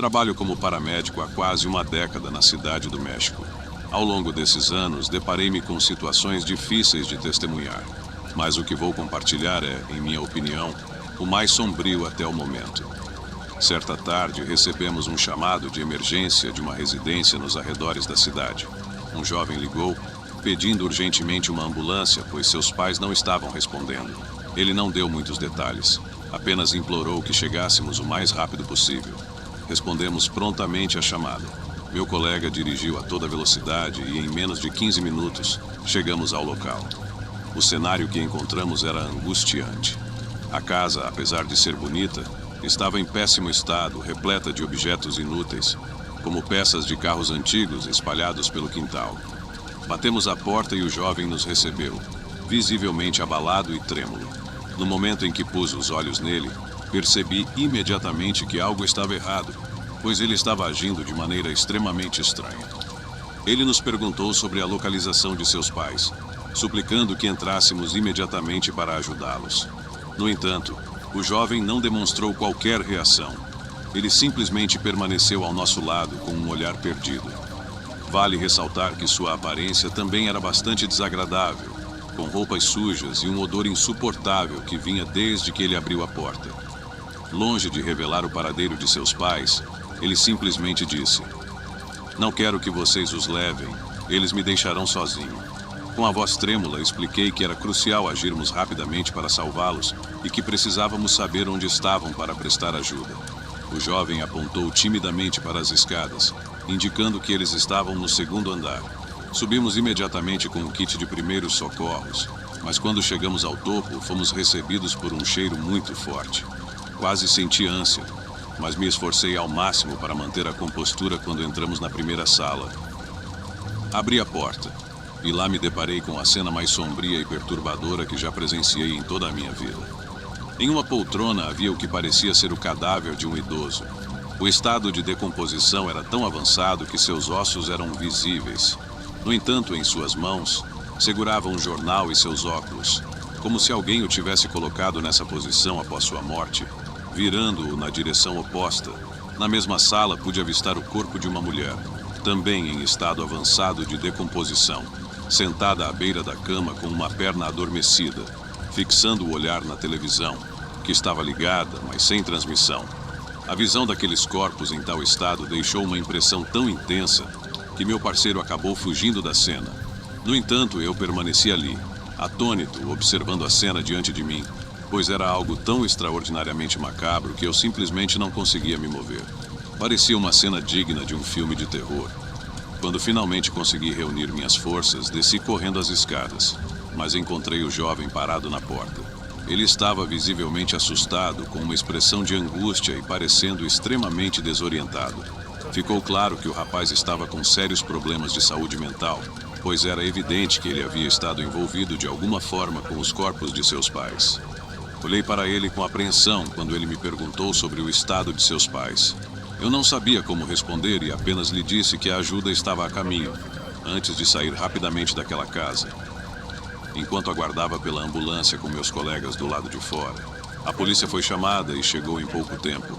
Trabalho como paramédico há quase uma década na cidade do México. Ao longo desses anos, deparei-me com situações difíceis de testemunhar, mas o que vou compartilhar é, em minha opinião, o mais sombrio até o momento. Certa tarde, recebemos um chamado de emergência de uma residência nos arredores da cidade. Um jovem ligou, pedindo urgentemente uma ambulância, pois seus pais não estavam respondendo. Ele não deu muitos detalhes, apenas implorou que chegássemos o mais rápido possível. Respondemos prontamente à chamada. Meu colega dirigiu a toda velocidade e, em menos de 15 minutos, chegamos ao local. O cenário que encontramos era angustiante. A casa, apesar de ser bonita, estava em péssimo estado, repleta de objetos inúteis, como peças de carros antigos espalhados pelo quintal. Batemos à porta e o jovem nos recebeu, visivelmente abalado e trêmulo. No momento em que pus os olhos nele, percebi imediatamente que algo estava errado, pois ele estava agindo de maneira extremamente estranha. Ele nos perguntou sobre a localização de seus pais, suplicando que entrássemos imediatamente para ajudá-los. No entanto, o jovem não demonstrou qualquer reação. Ele simplesmente permaneceu ao nosso lado com um olhar perdido. Vale ressaltar que sua aparência também era bastante desagradável, com roupas sujas e um odor insuportável que vinha desde que ele abriu a porta. Longe de revelar o paradeiro de seus pais, ele simplesmente disse: "Não quero que vocês os levem, eles me deixarão sozinho." Com a voz trêmula, expliquei que era crucial agirmos rapidamente para salvá-los e que precisávamos saber onde estavam para prestar ajuda. O jovem apontou timidamente para as escadas, indicando que eles estavam no segundo andar. Subimos imediatamente com o kit de primeiros socorros, mas quando chegamos ao topo, fomos recebidos por um cheiro muito forte. Quase senti ânsia, mas me esforcei ao máximo para manter a compostura quando entramos na primeira sala. Abri a porta, e lá me deparei com a cena mais sombria e perturbadora que já presenciei em toda a minha vida. Em uma poltrona havia o que parecia ser o cadáver de um idoso. O estado de decomposição era tão avançado que seus ossos eram visíveis. No entanto, em suas mãos, segurava um jornal e seus óculos, como se alguém o tivesse colocado nessa posição após sua morte, virando-o na direção oposta. Na mesma sala pude avistar o corpo de uma mulher, também em estado avançado de decomposição, sentada à beira da cama com uma perna adormecida, fixando o olhar na televisão, que estava ligada, mas sem transmissão. A visão daqueles corpos em tal estado deixou uma impressão tão intensa que meu parceiro acabou fugindo da cena. No entanto, eu permaneci ali, atônito, observando a cena diante de mim, pois era algo tão extraordinariamente macabro que eu simplesmente não conseguia me mover. Parecia uma cena digna de um filme de terror. Quando finalmente consegui reunir minhas forças, desci correndo as escadas, mas encontrei o jovem parado na porta. Ele estava visivelmente assustado, com uma expressão de angústia e parecendo extremamente desorientado. Ficou claro que o rapaz estava com sérios problemas de saúde mental, pois era evidente que ele havia estado envolvido de alguma forma com os corpos de seus pais. Olhei para ele com apreensão quando ele me perguntou sobre o estado de seus pais. Eu não sabia como responder e apenas lhe disse que a ajuda estava a caminho, antes de sair rapidamente daquela casa. Enquanto aguardava pela ambulância com meus colegas do lado de fora, a polícia foi chamada e chegou em pouco tempo.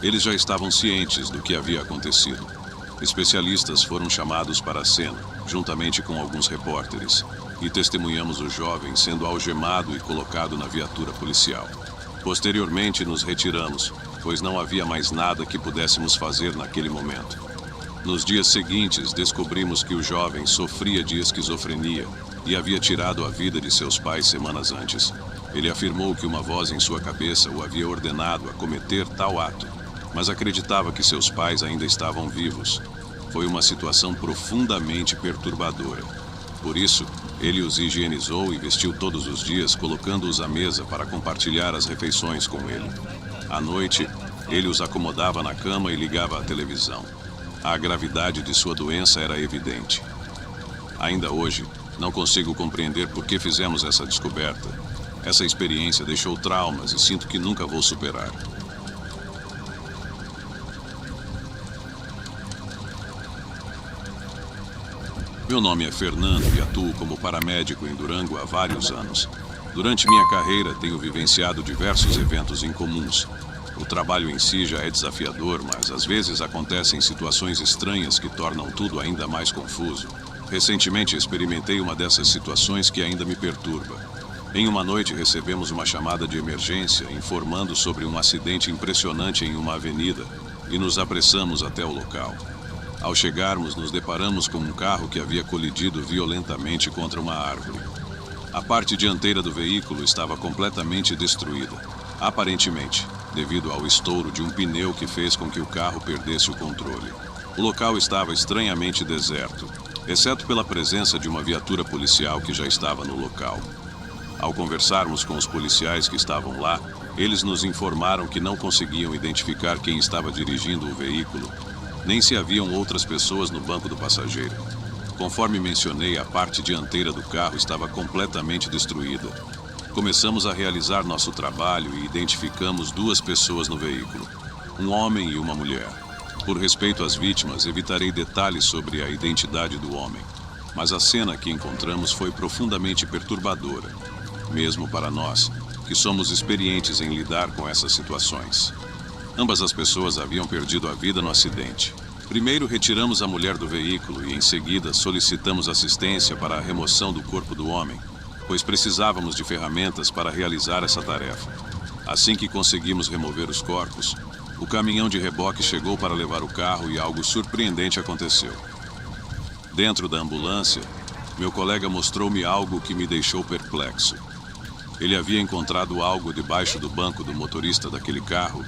Eles já estavam cientes do que havia acontecido. Especialistas foram chamados para a cena, juntamente com alguns repórteres, e testemunhamos o jovem sendo algemado e colocado na viatura policial. Posteriormente, nos retiramos, pois não havia mais nada que pudéssemos fazer naquele momento. Nos dias seguintes, descobrimos que o jovem sofria de esquizofrenia e havia tirado a vida de seus pais semanas antes. Ele afirmou que uma voz em sua cabeça o havia ordenado a cometer tal ato, mas acreditava que seus pais ainda estavam vivos. Foi uma situação profundamente perturbadora. Por isso, ele os higienizou e vestiu todos os dias, colocando-os à mesa para compartilhar as refeições com ele. À noite, ele os acomodava na cama e ligava a televisão. A gravidade de sua doença era evidente. Ainda hoje, não consigo compreender por que fizemos essa descoberta. Essa experiência deixou traumas e sinto que nunca vou superar. Meu nome é Fernando e atuo como paramédico em Durango há vários anos. Durante minha carreira, tenho vivenciado diversos eventos incomuns. O trabalho em si já é desafiador, mas às vezes acontecem situações estranhas que tornam tudo ainda mais confuso. Recentemente experimentei uma dessas situações que ainda me perturba. Em uma noite recebemos uma chamada de emergência informando sobre um acidente impressionante em uma avenida e nos apressamos até o local. Ao chegarmos, nos deparamos com um carro que havia colidido violentamente contra uma árvore. A parte dianteira do veículo estava completamente destruída, aparentemente devido ao estouro de um pneu que fez com que o carro perdesse o controle. O local estava estranhamente deserto, exceto pela presença de uma viatura policial que já estava no local. Ao conversarmos com os policiais que estavam lá, eles nos informaram que não conseguiam identificar quem estava dirigindo o veículo, nem se haviam outras pessoas no banco do passageiro. Conforme mencionei, a parte dianteira do carro estava completamente destruída. Começamos a realizar nosso trabalho e identificamos duas pessoas no veículo, um homem e uma mulher. Por respeito às vítimas, evitarei detalhes sobre a identidade do homem, mas a cena que encontramos foi profundamente perturbadora, mesmo para nós, que somos experientes em lidar com essas situações. Ambas as pessoas haviam perdido a vida no acidente. Primeiro retiramos a mulher do veículo e em seguida solicitamos assistência para a remoção do corpo do homem, pois precisávamos de ferramentas para realizar essa tarefa. Assim que conseguimos remover os corpos, o caminhão de reboque chegou para levar o carro e algo surpreendente aconteceu. Dentro da ambulância, meu colega mostrou-me algo que me deixou perplexo. Ele havia encontrado algo debaixo do banco do motorista daquele carro.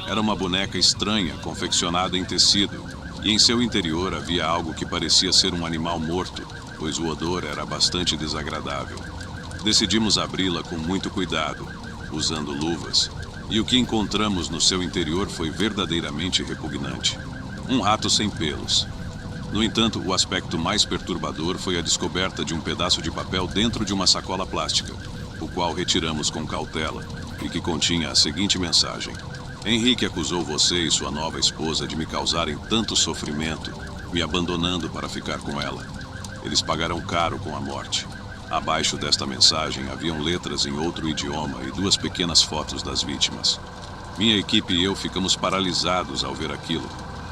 Era uma boneca estranha, confeccionada em tecido, e em seu interior havia algo que parecia ser um animal morto, pois o odor era bastante desagradável. Decidimos abri-la com muito cuidado, usando luvas, e o que encontramos no seu interior foi verdadeiramente repugnante. Um rato sem pelos. No entanto, o aspecto mais perturbador foi a descoberta de um pedaço de papel dentro de uma sacola plástica, o qual retiramos com cautela, e que continha a seguinte mensagem: Henrique acusou você e sua nova esposa de me causarem tanto sofrimento, me abandonando para ficar com ela. Eles pagarão caro com a morte. Abaixo desta mensagem haviam letras em outro idioma e duas pequenas fotos das vítimas. Minha equipe e eu ficamos paralisados ao ver aquilo,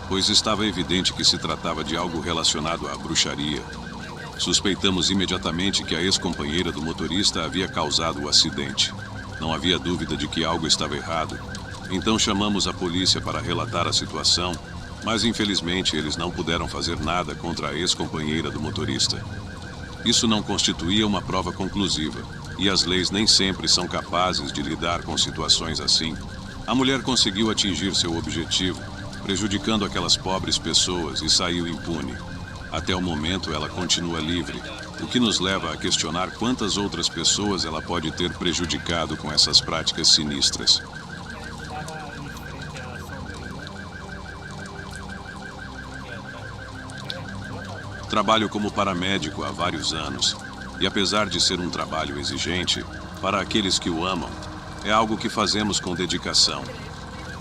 pois estava evidente que se tratava de algo relacionado à bruxaria. Suspeitamos imediatamente que a ex-companheira do motorista havia causado o acidente. Não havia dúvida de que algo estava errado. Então chamamos a polícia para relatar a situação, mas infelizmente eles não puderam fazer nada contra a ex-companheira do motorista. Isso não constituía uma prova conclusiva, e as leis nem sempre são capazes de lidar com situações assim. A mulher conseguiu atingir seu objetivo, prejudicando aquelas pobres pessoas, e saiu impune. Até o momento ela continua livre, o que nos leva a questionar quantas outras pessoas ela pode ter prejudicado com essas práticas sinistras. Trabalho como paramédico há vários anos, e apesar de ser um trabalho exigente, para aqueles que o amam, é algo que fazemos com dedicação.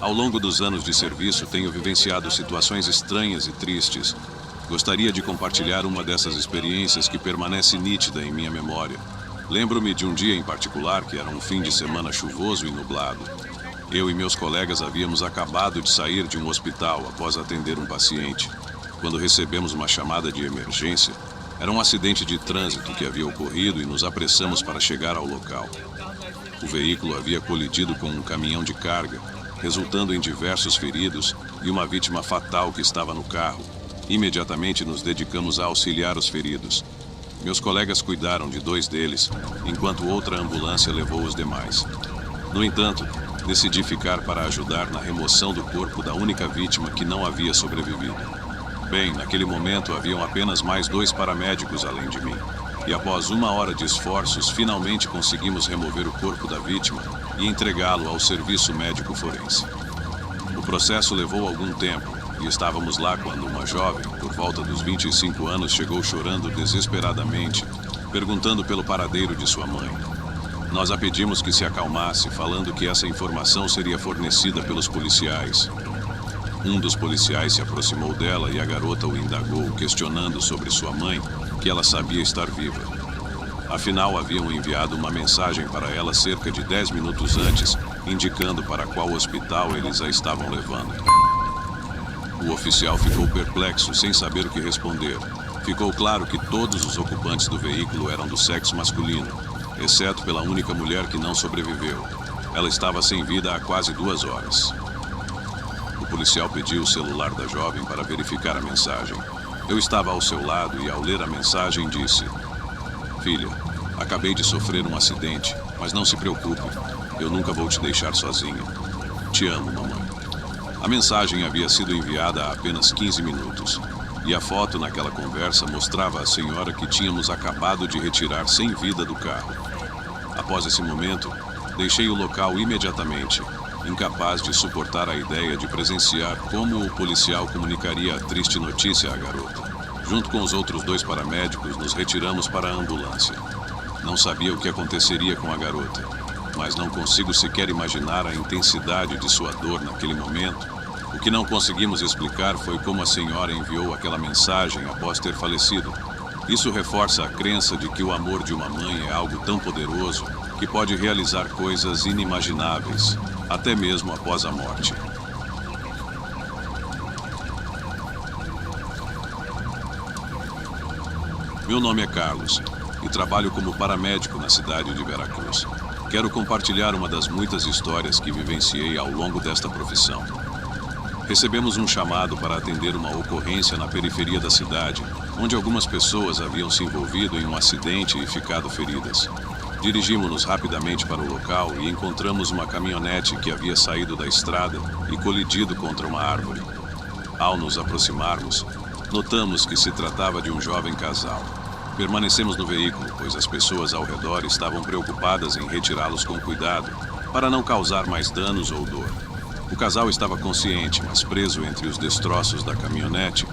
Ao longo dos anos de serviço, tenho vivenciado situações estranhas e tristes. Gostaria de compartilhar uma dessas experiências que permanece nítida em minha memória. Lembro-me de um dia em particular que era um fim de semana chuvoso e nublado. Eu e meus colegas havíamos acabado de sair de um hospital após atender um paciente, quando recebemos uma chamada de emergência. Era um acidente de trânsito que havia ocorrido e nos apressamos para chegar ao local. O veículo havia colidido com um caminhão de carga, resultando em diversos feridos e uma vítima fatal que estava no carro. Imediatamente nos dedicamos a auxiliar os feridos. Meus colegas cuidaram de 2 deles, enquanto outra ambulância levou os demais. No entanto, decidi ficar para ajudar na remoção do corpo da única vítima que não havia sobrevivido. Bem, naquele momento haviam apenas mais 2 paramédicos além de mim. E após 1 hora de esforços, finalmente conseguimos remover o corpo da vítima e entregá-lo ao serviço médico forense. O processo levou algum tempo e estávamos lá quando uma jovem, por volta dos 25 anos, chegou chorando desesperadamente, perguntando pelo paradeiro de sua mãe. Nós a pedimos que se acalmasse, falando que essa informação seria fornecida pelos policiais. Um dos policiais se aproximou dela e a garota o indagou, questionando sobre sua mãe, que ela sabia estar viva. Afinal, haviam enviado uma mensagem para ela cerca de 10 minutos antes, indicando para qual hospital eles a estavam levando. O oficial ficou perplexo, sem saber o que responder. Ficou claro que todos os ocupantes do veículo eram do sexo masculino, exceto pela única mulher que não sobreviveu. Ela estava sem vida há quase 2 horas. O policial pediu o celular da jovem para verificar a mensagem. Eu estava ao seu lado e, ao ler a mensagem, disse: "Filha, acabei de sofrer um acidente, mas não se preocupe. Eu nunca vou te deixar sozinha. Te amo, mamãe." A mensagem havia sido enviada há apenas 15 minutos. E a foto naquela conversa mostrava a senhora que tínhamos acabado de retirar sem vida do carro. Após esse momento, deixei o local imediatamente, incapaz de suportar a ideia de presenciar como o policial comunicaria a triste notícia à garota. Junto com os outros 2 paramédicos, nos retiramos para a ambulância. Não sabia o que aconteceria com a garota, mas não consigo sequer imaginar a intensidade de sua dor naquele momento. O que não conseguimos explicar foi como a senhora enviou aquela mensagem após ter falecido. Isso reforça a crença de que o amor de uma mãe é algo tão poderoso que pode realizar coisas inimagináveis, até mesmo após a morte. Meu nome é Carlos e trabalho como paramédico na cidade de Veracruz. Quero compartilhar uma das muitas histórias que vivenciei ao longo desta profissão. Recebemos um chamado para atender uma ocorrência na periferia da cidade, onde algumas pessoas haviam se envolvido em um acidente e ficado feridas. Dirigimos-nos rapidamente para o local e encontramos uma caminhonete que havia saído da estrada e colidido contra uma árvore. Ao nos aproximarmos, notamos que se tratava de um jovem casal. Permanecemos no veículo, pois as pessoas ao redor estavam preocupadas em retirá-los com cuidado, para não causar mais danos ou dor. O casal estava consciente, mas preso entre os destroços da caminhonete.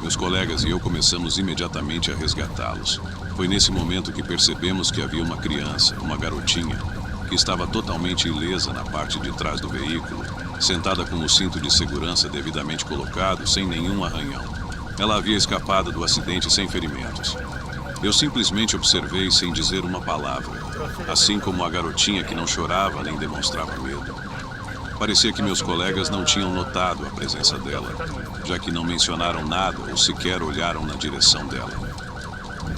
Meus colegas e eu começamos imediatamente a resgatá-los. Foi nesse momento que percebemos que havia uma criança, uma garotinha, que estava totalmente ilesa na parte de trás do veículo, sentada com o cinto de segurança devidamente colocado, sem nenhum arranhão. Ela havia escapado do acidente sem ferimentos. Eu simplesmente observei sem dizer uma palavra, assim como a garotinha que não chorava nem demonstrava medo. Parecia que meus colegas não tinham notado a presença dela, já que não mencionaram nada ou sequer olharam na direção dela.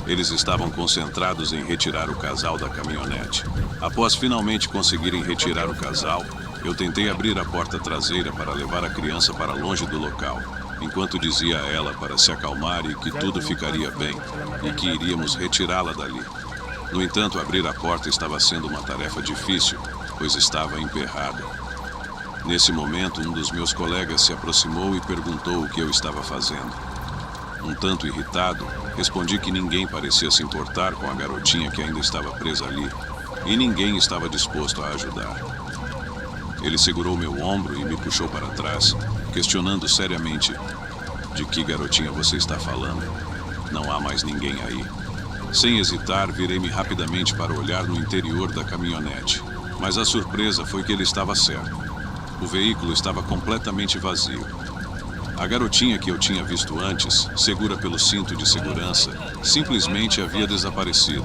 Eles estavam concentrados em retirar o casal da caminhonete. Após finalmente conseguirem retirar o casal, eu tentei abrir a porta traseira para levar a criança para longe do local, enquanto dizia a ela para se acalmar e que tudo ficaria bem, e que iríamos retirá-la dali. No entanto, abrir a porta estava sendo uma tarefa difícil, pois estava emperrada. Nesse momento, um dos meus colegas se aproximou e perguntou o que eu estava fazendo. Um tanto irritado, respondi que ninguém parecia se importar com a garotinha que ainda estava presa ali, e ninguém estava disposto a ajudar. Ele segurou meu ombro e me puxou para trás, questionando seriamente: "De que garotinha você está falando? Não há mais ninguém aí." Sem hesitar, virei-me rapidamente para olhar no interior da caminhonete, mas a surpresa foi que ele estava certo. O veículo estava completamente vazio. A garotinha que eu tinha visto antes, segura pelo cinto de segurança, simplesmente havia desaparecido.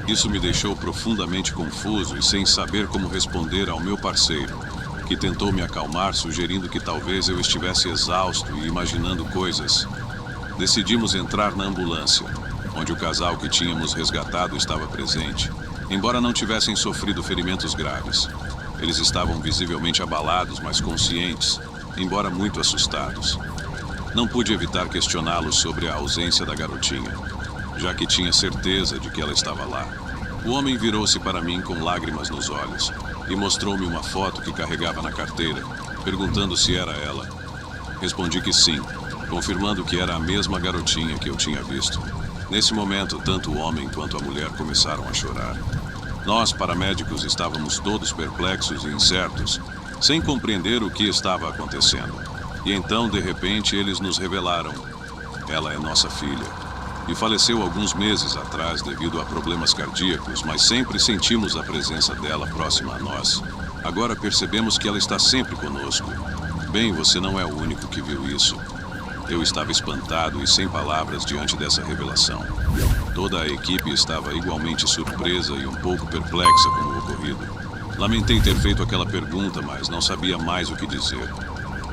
Isso me deixou profundamente confuso e sem saber como responder ao meu parceiro, que tentou me acalmar, sugerindo que talvez eu estivesse exausto e imaginando coisas. Decidimos entrar na ambulância, onde o casal que tínhamos resgatado estava presente, embora não tivessem sofrido ferimentos graves. Eles estavam visivelmente abalados, mas conscientes, embora muito assustados. Não pude evitar questioná-los sobre a ausência da garotinha, já que tinha certeza de que ela estava lá. O homem virou-se para mim com lágrimas nos olhos e mostrou-me uma foto que carregava na carteira, perguntando se era ela. Respondi que sim, confirmando que era a mesma garotinha que eu tinha visto. Nesse momento, tanto o homem quanto a mulher começaram a chorar. Nós, paramédicos, estávamos todos perplexos e incertos, sem compreender o que estava acontecendo. E então, de repente, eles nos revelaram: ela é nossa filha. E faleceu alguns meses atrás devido a problemas cardíacos, mas sempre sentimos a presença dela próxima a nós. Agora percebemos que ela está sempre conosco. Bem, você não é o único que viu isso. Eu estava espantado e sem palavras diante dessa revelação. Toda a equipe estava igualmente surpresa e um pouco perplexa com o ocorrido. Lamentei ter feito aquela pergunta, mas não sabia mais o que dizer.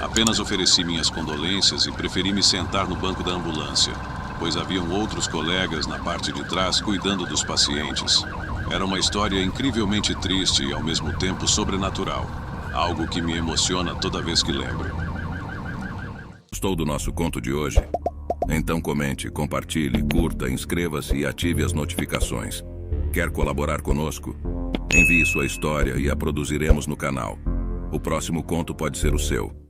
Apenas ofereci minhas condolências e preferi me sentar no banco da ambulância, pois haviam outros colegas na parte de trás cuidando dos pacientes. Era uma história incrivelmente triste e ao mesmo tempo sobrenatural, algo que me emociona toda vez que lembro. Gostou do nosso conto de hoje? Então comente, compartilhe, curta, inscreva-se e ative as notificações. Quer colaborar conosco? Envie sua história e a produziremos no canal. O próximo conto pode ser o seu.